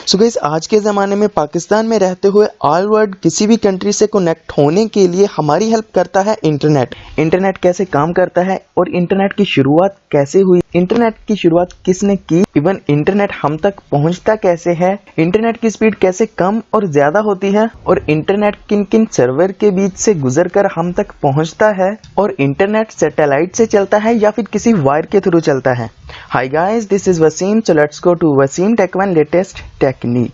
So guys, आज के ज़माने में पाकिस्तान में रहते हुए ऑल वर्ल्ड किसी भी कंट्री से कनेक्ट होने के लिए हमारी हेल्प करता है इंटरनेट। इंटरनेट कैसे काम करता है और इंटरनेट की शुरुआत कैसे हुई, इंटरनेट की शुरुआत किसने की, इवन इंटरनेट हम तक पहुंचता कैसे है, इंटरनेट की स्पीड कैसे कम और ज़्यादा होती है, और इंटरनेट किन किन सर्वर के बीच से गुजरकर हम तक पहुंचता है, और इंटरनेट सैटेलाइट से चलता है या फिर किसी वायर के थ्रू चलता है। Hi guys, this is Wasim. So let's go to Wasim tech one latest technique.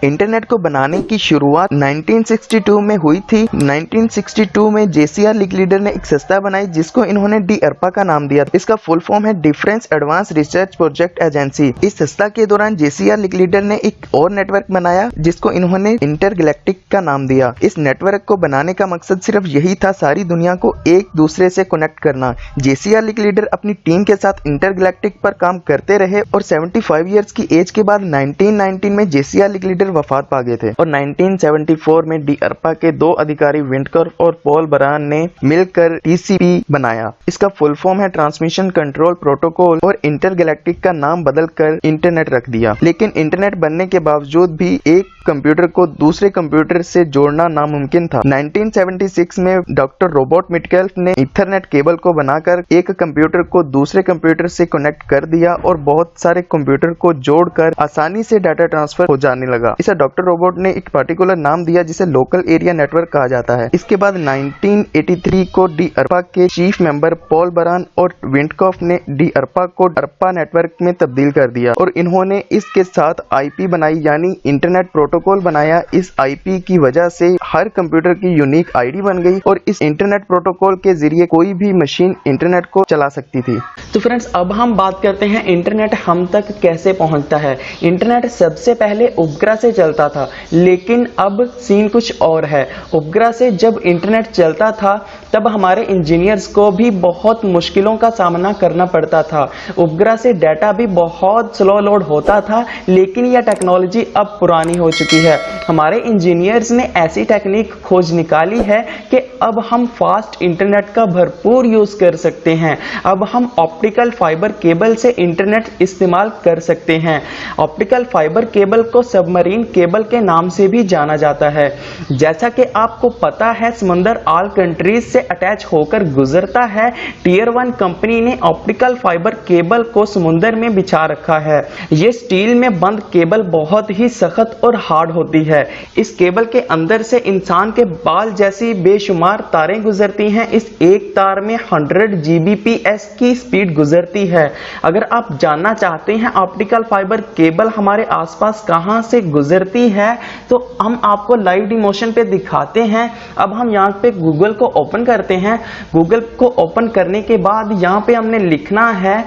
Internet को बनाने की शुरुआत 1962 में हुई थी। 1962 में JCR लिंकलीडर ने एक संस्था बनाई जिसको इन्होंने DARPA का नाम दिया। इसका फुल फॉर्म है difference advance research project agency. इस संस्था के दौरान JCR लिंकलीडर ने एक और नेटवर्क बनाया जिसको इन्होंने इंटरगैलेक्टिक का नाम दिया। इस नेटवर्क को बनाने का मकसद सिर्फ यही था, सारी दुनिया को एक दूसरे से कनेक्ट करना। JCR लिंकलीडर अपनी टीम के साथ इंटरगैलेक्टिक पर काम करते रहे और 75 ईयर्स की एज के बाद 1919 में JCR लिंकलीडर वफात पा गए थे और 1974 में DARPA के दो अधिकारी विंटकॉर्फ और पॉल बरान ने मिलकर TCP बनाया। इसका फुल फॉर्म है ट्रांसमिशन कंट्रोल प्रोटोकॉल, और इंटरगैलेक्टिक का नाम बदलकर इंटरनेट रख दिया। लेकिन इंटरनेट बनने के बावजूद भी एक कंप्यूटर को दूसरे कंप्यूटर से जोड़ना नामुमकिन था। 1976 में डॉक्टर रॉबर्ट मिटकेल्फ ने ईथरनेट केबल को बनाकर एक कंप्यूटर को दूसरे कंप्यूटर से कनेक्ट कर दिया और बहुत सारे कंप्यूटर को जोड़कर आसानी से डाटा ट्रांसफर हो जाने लगा। इसे डॉक्टर रॉबर्ट ने एक पर्टिकुलर नाम दिया जिसे लोकल एरिया नेटवर्क कहा जाता है। इसके बाद 1983 को DARPA के चीफ मेंबर पॉल बरान और विंटकॉर्फ ने DARPA को DARPA नेटवर्क में तब्दील कर दिया और इन्होंने इसके साथ IP बनाई, यानी इंटरनेट प्रोटोकॉल बनाया। इस IP की वजह से हर कंप्यूटर की यूनिक ID बन गई और इस इंटरनेट प्रोटोकॉल के जरिए कोई भी मशीन इंटरनेट को चला सकती थी। तो फ्रेंड्स, अब हम बात करते हैं इंटरनेट हम तक कैसे पहुंचता है। इंटरनेट सबसे पहले उपग्रह से चलता था, लेकिन अब सीन कुछ और है। उपग्रह से जब इंटरनेट चलता था तब हमारे इंजीनियर्स को भी बहुत मुश्किलों का सामना करना पड़ता था। उपग्रह से डाटा भी बहुत स्लो लोड होता था, लेकिन यह टेक्नोलॉजी अब पुरानी हो चुकी है। हमारे इंजीनियर्स ने ऐसी टेक्निक खोज निकाली है कि अब हम फास्ट इंटरनेट का भरपूर यूज कर सकते हैं। अब हम ऑप्टिकल फाइबर केबल से इंटरनेट इस्तेमाल कर सकते हैं। ऑप्टिकल फाइबर केबल को सबमरीन केबल के नाम से भी जाना जाता है। जैसा कि आपको पता है, समुंदर ऑल कंट्रीज से अटैच होकर गुजरता है। टियर 1 कंपनी ने ऑप्टिकल फाइबर केबल को समुंदर में बिछा रखा है। यह स्टील में बंद केबल बहुत ही सख्त और हार्ड होती है। इस केबल के अंदर से इंसान के बाल जैसी बेशुमार तारें गुजरती हैं। इस एक तार में 100 Gbps की स्पीड गुजरती है। अगर आप जानना चाहते हैं ऑप्टिकल फाइबर केबल हमारे आसपास कहां से गुजरती है, तो हम आपको लाइव डिमोशन पे दिखाते हैं। अब हम यहाँ पे गूगल को ओपन करते हैं। गूगल को ओपन करने के बाद यहाँ पे हमने लिखना है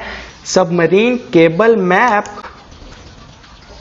submarine cable map.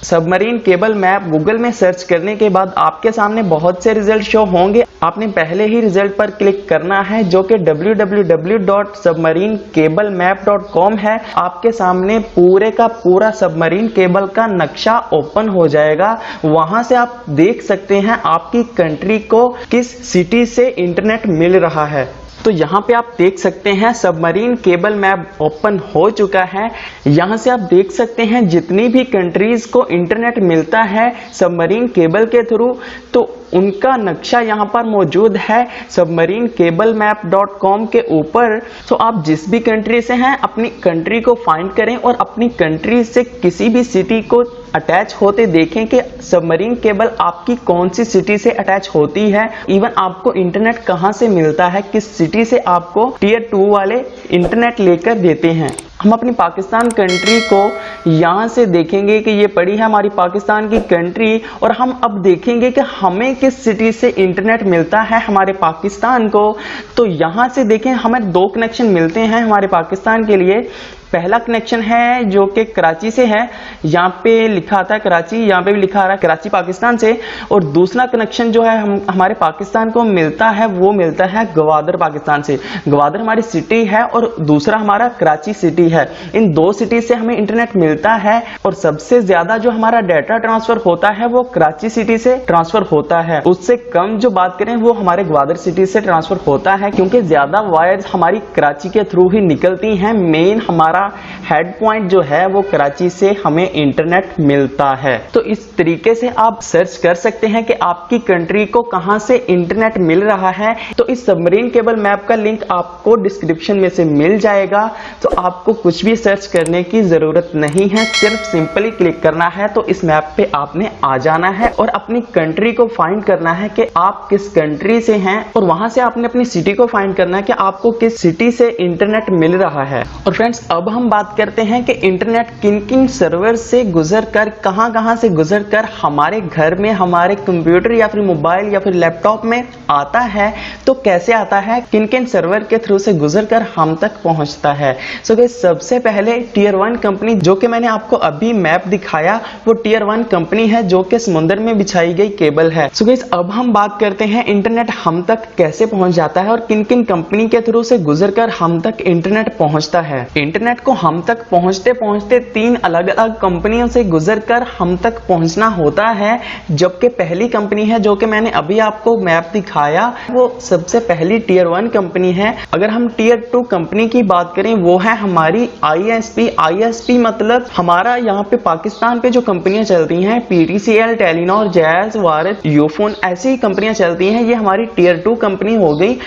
Submarine cable map Google में सर्च करने के बाद आपके सामने बहुत से रिजल्ट शो होंगे। आपने पहले ही रिजल्ट पर क्लिक करना है जो कि www.submarinecablemap.com है। आपके सामने पूरे का पूरा सबमरीन केबल का नक्शा ओपन हो जाएगा। वहां से आप देख सकते हैं आपकी कंट्री को किस सिटी से इंटरनेट मिल रहा है। तो यहाँ पे आप देख सकते हैं सबमरीन केबल मैप ओपन हो चुका है। यहाँ से आप देख सकते हैं जितनी भी कंट्रीज को इंटरनेट मिलता है सबमरीन केबल के थ्रू, तो उनका नक्शा यहाँ पर मौजूद है submarinecablemap.com के ऊपर। तो आप जिस भी कंट्री से हैं अपनी कंट्री को फाइंड करें और अपनी कंट्री से किसी भी सिटी को अटैच होते देखें कि सबमरीन केबल आपकी कौन सी सिटी से अटैच होती है। इवन आपको इंटरनेट कहां से मिलता है, किस सिटी से आपको टियर 2 वाले इंटरनेट लेकर देते हैं। हम अपनी पाकिस्तान कंट्री को यहाँ से देखेंगे कि ये पड़ी है हमारी पाकिस्तान की कंट्री, और हम अब देखेंगे कि हमें किस सिटी से इंटरनेट मिलता है हमारे पाकिस्तान को। तो यहाँ से देखें, हमें 2 कनेक्शन मिलते हैं हमारे पाकिस्तान के लिए। पहला कनेक्शन है जो कि कराची से है, यहाँ पे लिखा आता है कराची, यहाँ पे भी लिखा आ रहा है कराची पाकिस्तान से। और दूसरा कनेक्शन जो है हमारे पाकिस्तान को मिलता है वो मिलता है गवादर पाकिस्तान से। गवादर हमारी सिटी है और दूसरा हमारा कराची सिटी है। इन 2 सिटी से हमें इंटरनेट मिलता है और सबसे ज्यादा जो हमारा डाटा ट्रांसफर होता है वो कराची सिटी से ट्रांसफर होता है। उससे कम जो बात करें वो हमारे गवादर सिटी से ट्रांसफर होता है, क्योंकि ज्यादा वायर्स हमारी कराची के थ्रू ही निकलती हैं। मेन हमारा हमारा हेड पॉइंट जो है वो कराची से हमें इंटरनेट मिलता है। तो इस तरीके से आप सर्च कर सकते हैं कि आपकी कंट्री को कहां से इंटरनेट मिल रहा है। तो इस सबमरीन केबल मैप का लिंक आपको डिस्क्रिप्शन में से मिल जाएगा। तो आपको कुछ भी सर्च करने की जरूरत नहीं है, सिर्फ सिंपली क्लिक करना है। तो इस मैप पे आपने आ जाना है और अपनी कंट्री को फाइंड करना है कि आप किस कंट्री से हैं, और वहां से आपने अपनी सिटी को फाइंड करना है कि आपको किस सिटी से इंटरनेट मिल रहा है। और फ्रेंड्स, अब हम बात करते हैं कि इंटरनेट किन किन सर्वर से गुजर कर, कहां से गुजर कर हमारे घर में, हमारे कंप्यूटर या फिर मोबाइल या फिर लैपटॉप में आता है। तो कैसे आता है, किन किन सर्वर के थ्रू से गुजर कर हम तक पहुंचता है। सो गाइस, सबसे पहले टियर 1 कंपनी, जो कि मैंने आपको अभी मैप दिखाया, वो टियर 1 कंपनी है जो कि समुद्र में बिछाई गई केबल है। सो गाइस, अब हम बात करते हैं इंटरनेट हम तक कैसे पहुंच जाता है और किन किन कंपनी के थ्रू से गुजरकर हम तक इंटरनेट पहुंचता है। इंटरनेट को हम तक पहुंचते पहुंचते 3 अलग अलग कंपनियों से गुजरकर हम तक पहुंचना होता है। जबकि पहली कंपनी है जो कि मैंने अभी आपको मैप दिखाया, वो सबसे पहली टियर 1 कंपनी है। अगर हम टियर 2 कंपनी की बात करें, वो है हमारी ISP मतलब हमारा यहाँ पे पाकिस्तान पे जो कंपनियां चलती हैं, PTCL, टेलीनॉर, जैज, वारिस, यूफोन, ऐसी कंपनियां चलती हैं, ये हमारी टियर 2 कंपनी हो गई।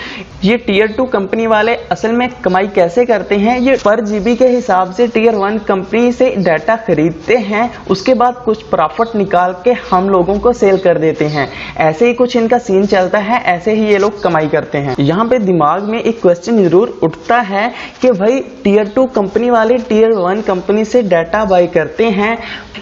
ये टियर 2 कंपनी वाले असल में कमाई कैसे करते हैं, ये पर जीबी के हिसाब से टियर 1 कंपनी से डाटा खरीदते हैं, उसके बाद कुछ प्रॉफिट निकाल के हम लोगों को सेल कर देते हैं। ऐसे ही कुछ इनका सीन चलता है, ऐसे ही ये लोग कमाई करते हैं। यहाँ पे दिमाग में एक क्वेश्चन जरूर उठता है कि भाई टियर 2 कंपनी वाले टियर 1 कंपनी से डाटा बाय करते हैं,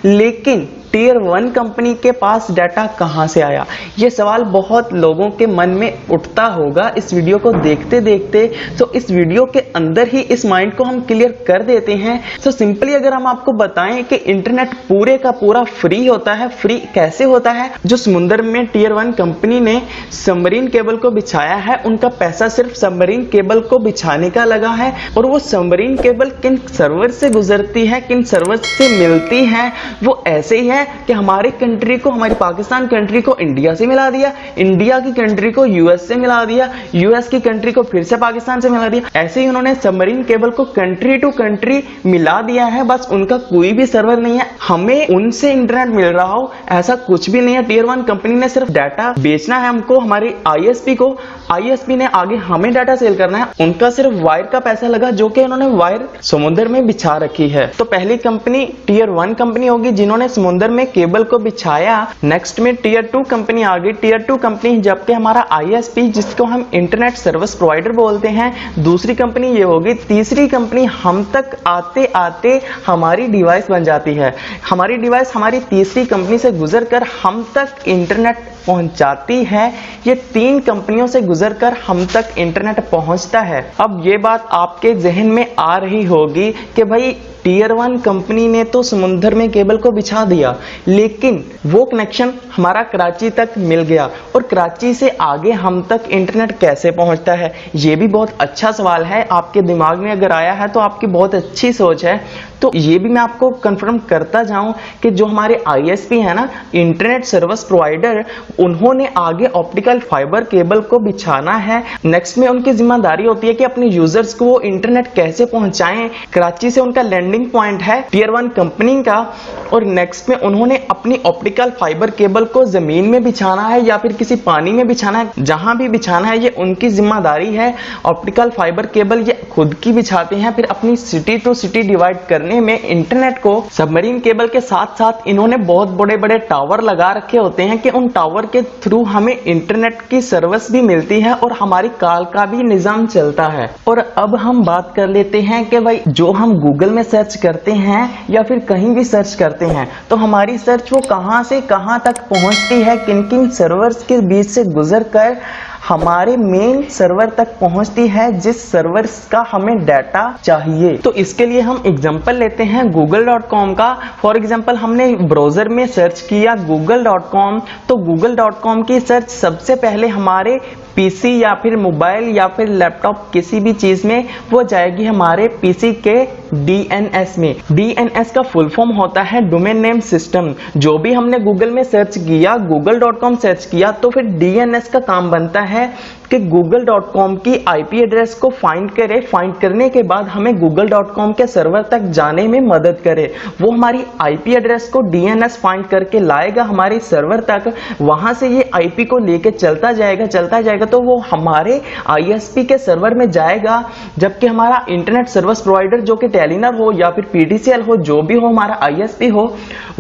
लेकिन टियर 1 कंपनी के पास डाटा कहां से आया। ये सवाल बहुत लोगों के मन में उठता होगा इस वीडियो को देखते देखते। तो इस वीडियो के अंदर ही इस माइंड को हम क्लियर कर देते हैं। तो सिंपली अगर हम आपको बताएं कि इंटरनेट पूरे का पूरा फ्री होता है, फ्री कैसे होता है, जो समुद्र में टियर 1 कंपनी ने सबमरीन केबल को बिछाया है, उनका पैसा सिर्फ सबमरीन केबल को बिछाने का लगा है। और वो सबमरीन केबल किन सर्वर से गुजरती है, किन सर्वर से मिलती है, वो ऐसे ही है कि हमारी कंट्री को, हमारी पाकिस्तान कंट्री को इंडिया से मिला दिया, इंडिया की कंट्री को यूएस से मिला दिया, यूएस की कंट्री को फिर से पाकिस्तान से मिला दिया। ऐसे ही उन्होंने सबमरीन केबल को कंट्री टू कंट्री मिला दिया है। बस उनका कोई भी सर्वर नहीं है, हमें उनसे इंटरनेट मिल रहा हो ऐसा कुछ भी नहीं है। टियर 1 कंपनी ने सिर्फ डाटा बेचना है हमको, हमारी ISP को, ISP ने आगे हमें डाटा सेल करना है। उनका सिर्फ वायर का पैसा लगा, जो कि उन्होंने वायर समुद्र में बिछा रखी है। तो पहली कंपनी टियर 1 कंपनी होगी जिन्होंने समुद्र में केबल को बिछाया। नेक्स्ट में टियर 2 कंपनी आ गई। टियर 2 कंपनी जबकि हमारा ISP, जिसको हम इंटरनेट सर्विस प्रोवाइडर बोलते हैं, दूसरी कंपनी ये होगी। तीसरी कंपनी हम तक आते आते हमारी डिवाइस बन जाती है। हमारी डिवाइस हमारी तीसरी कंपनी से गुजरकर हम तक इंटरनेट पहुंचाती है। ये 3 कंपनियों से गुजरकर हम तक इंटरनेट पहुंचता है। अब ये बात आपके जहन में आ रही होगी कि भाई टियर 1 कंपनी ने तो समुद्र में केबल को बिछा दिया, लेकिन वो कनेक्शन हमारा कराची तक मिल गया, और कराची से आगे हम तक इंटरनेट कैसे पहुंचता है। ये भी बहुत अच्छा सवाल है, आपके दिमाग में अगर आया है तो आपकी बहुत अच्छी सोच है। तो ये भी मैं आपको कंफर्म करता जाऊं कि जो हमारे ISP है ना, इंटरनेट सर्विस प्रोवाइडर, उन्होंने आगे ऑप्टिकल फाइबर केबल को बिछाना है। नेक्स्ट में उनकी जिम्मेदारी होती है कि अपने यूजर्स को वो इंटरनेट कैसे पहुंचाएं। कराची से उनका लैंडिंग पॉइंट है टियर 1 कंपनी का, और नेक्स्ट में उन्होंने अपनी ऑप्टिकल फाइबर केबल को जमीन में बिछाना है या फिर किसी पानी में बिछाना है, जहां भी बिछाना है ये उनकी जिम्मेदारी है। ऑप्टिकल फाइबर केबल ये खुद की बिछाते हैं, फिर अपनी सिटी टू सिटी डिवाइड करने में इंटरनेट को सबमरीन केबल के साथ साथ इन्होंने बहुत बड़े बड़े टावर लगा रखे होते हैं कि उन टावर के थ्रू हमें इंटरनेट की सर्विस भी मिलती है और हमारी कॉल का भी निजाम चलता है। और अब हम बात कर लेते हैं कि भाई जो हम गूगल में सर्च करते हैं या फिर कहीं भी सर्च करते हैं, तो हमारी सर्च वो कहां से कहां तक पहुंचती है, किन किन सर्वर्स के बीच से गुजर कर हमारे मेन सर्वर तक पहुंचती है, जिस सर्वर का हमें डाटा चाहिए। तो इसके लिए हम एग्जांपल लेते हैं google.com का। फॉर एग्जांपल हमने ब्राउजर में सर्च किया google.com, तो google.com की सर्च सबसे पहले हमारे पीसी या फिर मोबाइल या फिर लैपटॉप किसी भी चीज में वो जाएगी हमारे पीसी के डीएनएस में। डीएनएस का फुल फॉर्म होता है डोमेन नेम सिस्टम। जो भी हमने गूगल में सर्च किया, google.com सर्च किया, तो फिर डीएनएस का काम बनता है कि google.com की आईपी एड्रेस को फाइंड करे, फाइंड करने के बाद हमें google.com के सर्वर तक जाने में मदद करे। वो हमारी आईपी एड्रेस को डीएनएस फाइंड करके लाएगा हमारे सर्वर तक, वहां से ये आईपी को लेके चलता जाएगा तो वो हमारे आईएसपी के सर्वर में जाएगा। जबकि हमारा इंटरनेट सर्विस प्रोवाइडर जो कि टेलीनर हो या फिर पीटीसीएल हो, जो भी हो हमारा आईएसपी हो,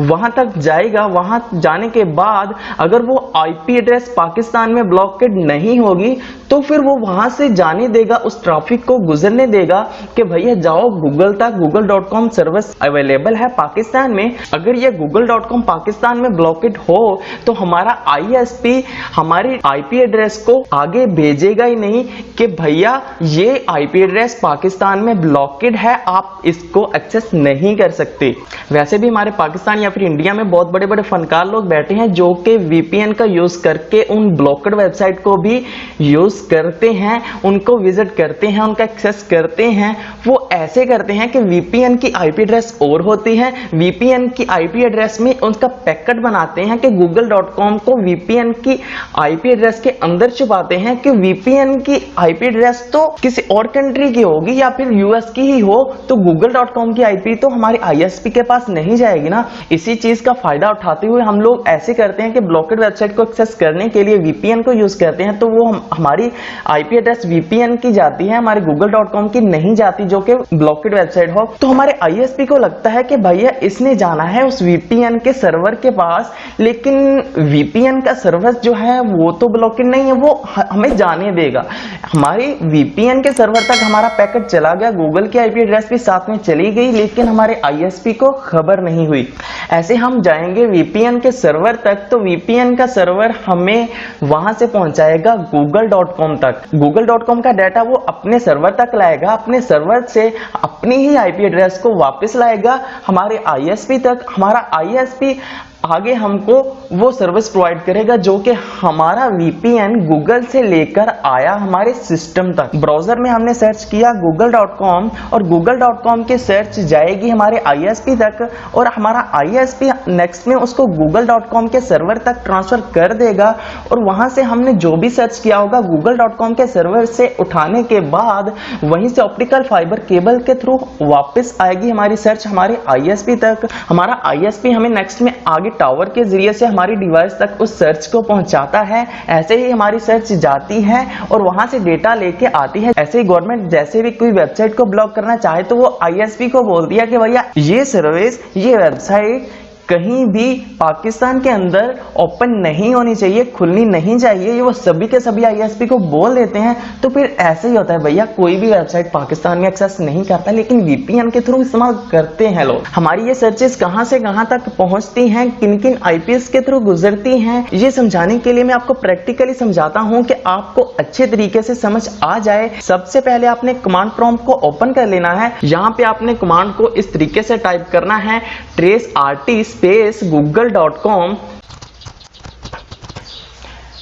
वहां तक जाएगा। वहां जाने के बाद अगर वो आईपी एड्रेस पाकिस्तान में ब्लॉकेड नहीं होगी तो फिर वो वहां से जाने देगा, उस ट्रैफिक को गुजरने देगा कि भैया जाओ गूगल तक, google.com सर्विस अवेलेबल है पाकिस्तान में। अगर ये google.com पाकिस्तान में ब्लॉकेड हो तो हमारा आईएसपी हमारी आईपी एड्रेस को आगे भेजेगा ही नहीं कि भैया ये आईपी एड्रेस पाकिस्तान में ब्लॉकेड है, आप इसको एक्सेस नहीं कर सकते। वैसे भी हमारे पाकिस्तान या फिर इंडिया में बहुत बड़े बड़े फनकार लोग बैठे हैं जो कि वीपीएन का यूज करके उन ब्लॉकेड वेबसाइट को भी यूज करते हैं, उनको विजिट करते हैं, उनका एक्सेस करते हैं। वो ऐसे करते हैं कि वीपीएन की आईपी एड्रेस और होती है, वीपीएन की आईपी एड्रेस में उनका पैकेट बनाते हैं कि google.com को वीपीएन की आईपी एड्रेस के अंदर छुपाते हैं कि वीपीएन की आईपी एड्रेस तो किसी और कंट्री की होगी या फिर यूएस की ही हो, तो google.com की आईपी तो हमारे आईएसपी के पास नहीं जाएगी ना। इसी चीज का फायदा उठाते हुए हम लोग ऐसे करते हैं कि ब्लॉकेड वेबसाइट को एक्सेस करने के लिए वीपीएन को यूज करते हैं, तो वो हमारी आईपी एड्रेस वीपीएन की जाती है, हमारे google.com की नहीं जाती जो कि ब्लॉकेड वेबसाइट हो। तो हमारे आईएसपी को लगता है कि भैया इसने जाना है उस वीपीएन के सर्वर के पास, लेकिन वीपीएन का सर्वर जो है वो तो ब्लॉकेड नहीं है, वो हमें जाने देगा। हमारी वीपीएन के सर्वर तक हमारा पैकेट चला गया, गूगल की आईपी एड्रेस भी साथ में चली गई, लेकिन हमारे आईएसपी को खबर नहीं हुई। ऐसे हम जाएंगे वीपीएन के सर्वर तक, तो वीपीएन का सर्वर हमें वहां से पहुंचाएगा google.com तक। google.com का डाटा वो अपने सर्वर तक लाएगा, अपने सर्वर से अपनी ही आईपी एड्रेस को वापस लाएगा हमारे आईएसपी तक। हमारा आईएसपी आगे हमको वो सर्विस प्रोवाइड करेगा जो कि हमारा वीपीएन गूगल से लेकर आया हमारे सिस्टम तक। ब्राउजर में हमने सर्च किया google.com और google.com की सर्च जाएगी हमारे आईएसपी तक और हमारा आईएसपी नेक्स्ट में उसको google.com के सर्वर तक ट्रांसफर कर देगा और वहां से हमने जो भी सर्च किया होगा google.com के सर्वर से उठाने के बाद वहीं से ऑप्टिकल फाइबर केबल के थ्रू वापस आएगी हमारी सर्च हमारे आईएसपी तक। हमारा आईएसपी हमें नेक्स्ट में आगे टावर के जरिए से हमारी डिवाइस तक उस सर्च को पहुंचाता है। ऐसे ही हमारी सर्च जाती है और वहां से डेटा लेके आती है। ऐसे ही गवर्नमेंट जैसे भी कोई वेबसाइट को ब्लॉक करना चाहे तो वो आईएसपी को बोल दिया कि भैया ये सर्विस, ये वेबसाइट कहीं भी पाकिस्तान के अंदर ओपन नहीं होनी चाहिए, खुलनी नहीं चाहिए, ये वो सभी के सभी आईएसपी को बोल देते हैं। तो फिर ऐसे ही होता है भैया, कोई भी वेबसाइट पाकिस्तान में एक्सेस नहीं करता लेकिन वीपीएन के थ्रू इस्तेमाल करते हैं लोग। हमारी ये सर्चेस कहां से कहां तक पहुंचती हैं, किन किन आईपीएस के थ्रू गुजरती हैं, ये समझाने के लिए मैं आपको प्रैक्टिकली समझाता हूं कि आपको अच्छे तरीके से समझ आ जाए। सबसे पहले आपने कमांड प्रॉम्प्ट को ओपन कर लेना है। यहाँ पे आपने कमांड को इस तरीके से टाइप करना है, trace स्पेस google.com।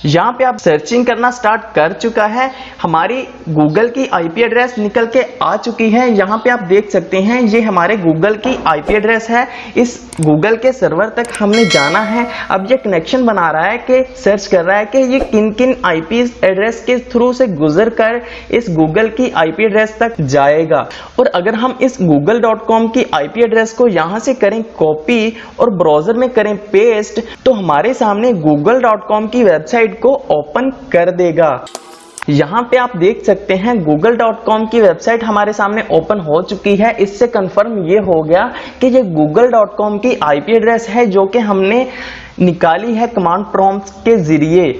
यहाँ पे आप सर्चिंग करना स्टार्ट कर चुका है, हमारी गूगल की आईपी एड्रेस निकल के आ चुकी है। यहाँ पे आप देख सकते हैं ये हमारे गूगल की आईपी एड्रेस है। इस गूगल के सर्वर तक हमने जाना है। अब ये कनेक्शन बना रहा है कि सर्च कर रहा है कि ये किन किन आईपी एड्रेस के थ्रू से गुजर कर इस गूगल की आईपी एड्रेस तक जाएगा। और अगर हम इस google.com की आईपी एड्रेस को यहाँ से करें कॉपी और ब्राउजर में करें पेस्ट, तो हमारे सामने google.com की वेबसाइट को ओपन कर देगा। यहाँ पे आप देख सकते हैं google.com की वेबसाइट हमारे सामने ओपन हो चुकी है। इससे कंफर्म ये हो गया कि ये google.com की आईपी एड्रेस है जो कि हमने निकाली है कमांड प्रॉम्प्ट के जरिए।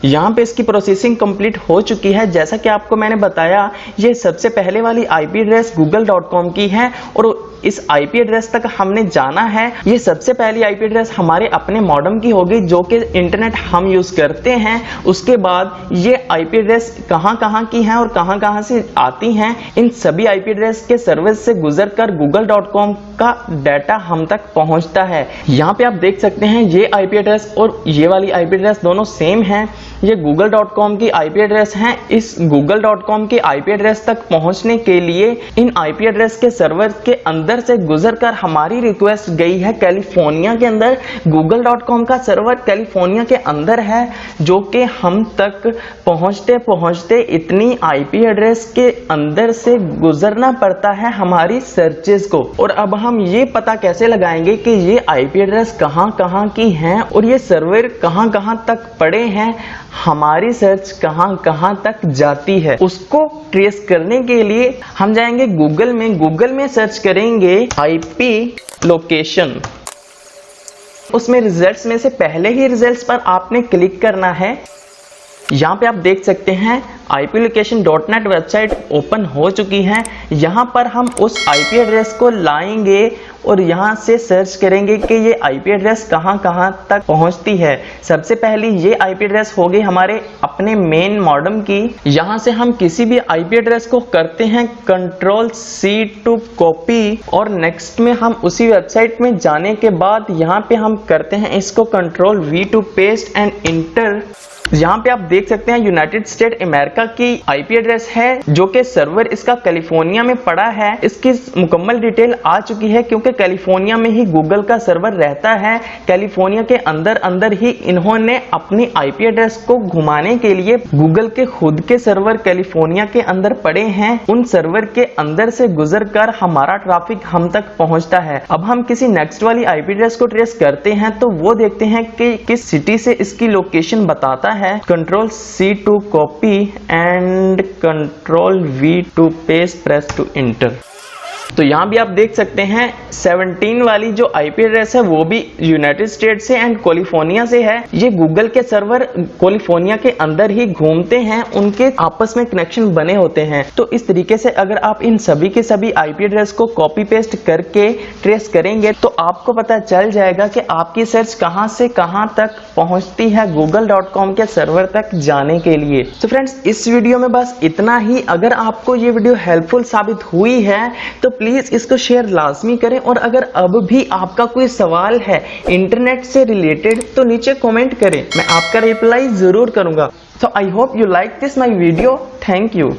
यहाँ पे इसकी प्रोसेसिंग कंप्लीट हो चुकी है। जैसा कि आपको मैंने बताया, ये सबसे पहले वाली आईपी एड्रेस google.com की है और इस आईपी एड्रेस तक हमने जाना है। ये सबसे पहली आईपी एड्रेस हमारे अपने मॉडेम की होगी जो कि इंटरनेट हम यूज करते हैं। उसके बाद ये आईपी एड्रेस कहाँ की हैं और कहाँ से आती हैं, इन सभी आईपी एड्रेस के सर्विस से गुजरकर google.com का डाटा हम तक पहुंचता है। यहाँ पे आप देख सकते हैं ये आईपी एड्रेस और ये वाली आईपी एड्रेस दोनों सेम हैं। ये google.com की आईपी एड्रेस हैं। इस google.com की आईपी एड्रेस तक पहुंचने के लिए इन आईपी एड्रेस के सर्वर के अंदर से गुजरकर हमारी रिक्वेस्ट गई है कैलिफोर्निया के अंदर। google.com का सर्वर कैलिफोर्निया के अंदर है, जो कि हम तक पहुंचते इतनी आईपी एड्रेस के अंदर से गुजरना पड़ता है हमारी सर्चेस को। और अब हम ये पता कैसे लगाएंगे कि ये आईपी एड्रेस कहाँ की हैं और ये सर्वर कहाँ तक पड़े हैं, हमारी सर्च कहाँ तक जाती है, उसको ट्रेस करने के लिए हम जाएंगे गूगल में सर्च करेंगे आईपी लोकेशन। उसमें रिजल्ट्स में से पहले ही रिजल्ट्स पर आपने क्लिक करना है। यहाँ पे आप देख सकते हैं iplocation.net वेबसाइट ओपन हो चुकी है। यहाँ पर हम उस आईपी एड्रेस को लाएंगे और यहाँ से सर्च करेंगे कि ये आईपी एड्रेस कहाँ तक पहुँचती है। सबसे पहली ये आईपी एड्रेस होगी हमारे अपने मेन मॉडेम की। यहाँ से हम किसी भी आईपी एड्रेस को करते हैं Ctrl+C टू कॉपी और नेक्स्ट में हम उसी वेबसाइट में जाने के बाद यहाँ पे हम करते हैं इसको Ctrl+V to paste and inter. यहाँ पे आप देख सकते हैं यूनाइटेड स्टेट अमेरिका की आईपी एड्रेस है जो कि सर्वर इसका कैलिफोर्निया में पड़ा है। इसकी मुकम्मल डिटेल आ चुकी है क्योंकि कैलिफोर्निया में ही गूगल का सर्वर रहता है। कैलिफोर्निया के अंदर ही इन्होंने अपनी आईपी एड्रेस को घुमाने के लिए गूगल के खुद के सर्वर कैलिफोर्निया के अंदर पड़े हैं। उन सर्वर के अंदर से गुजरकर हमारा ट्रैफिक हम तक पहुंचता है। अब हम किसी नेक्स्ट वाली आईपी एड्रेस को ट्रेस करते हैं तो वो देखते हैं कि किस सिटी से इसकी लोकेशन बताता है। Ctrl+C to copy and Ctrl+V to paste, press to enter. तो यहाँ भी आप देख सकते हैं 17 वाली जो आईपी एड्रेस है वो भी यूनाइटेड स्टेट से एंड कैलिफोर्निया से है। ये गूगल के सर्वर कैलिफोर्निया के अंदर ही घूमते हैं, उनके आपस में कनेक्शन बने होते हैं। तो इस तरीके से अगर आप इन सभी के सभी आईपी एड्रेस को कॉपी पेस्ट करके ट्रेस करेंगे तो आपको पता चल जाएगा कि आपकी सर्च कहाँ से कहाँ तक पहुँचती है google.com के सर्वर तक जाने के लिए। तो फ्रेंड्स, इस वीडियो में बस इतना ही। अगर आपको ये वीडियो हेल्पफुल साबित हुई है तो प्लीज इसको शेयर लाजमी करें और अगर अब भी आपका कोई सवाल है इंटरनेट से रिलेटेड तो नीचे कमेंट करें, मैं आपका रिप्लाई जरूर करूंगा। So I hope you like this my video. Thank you.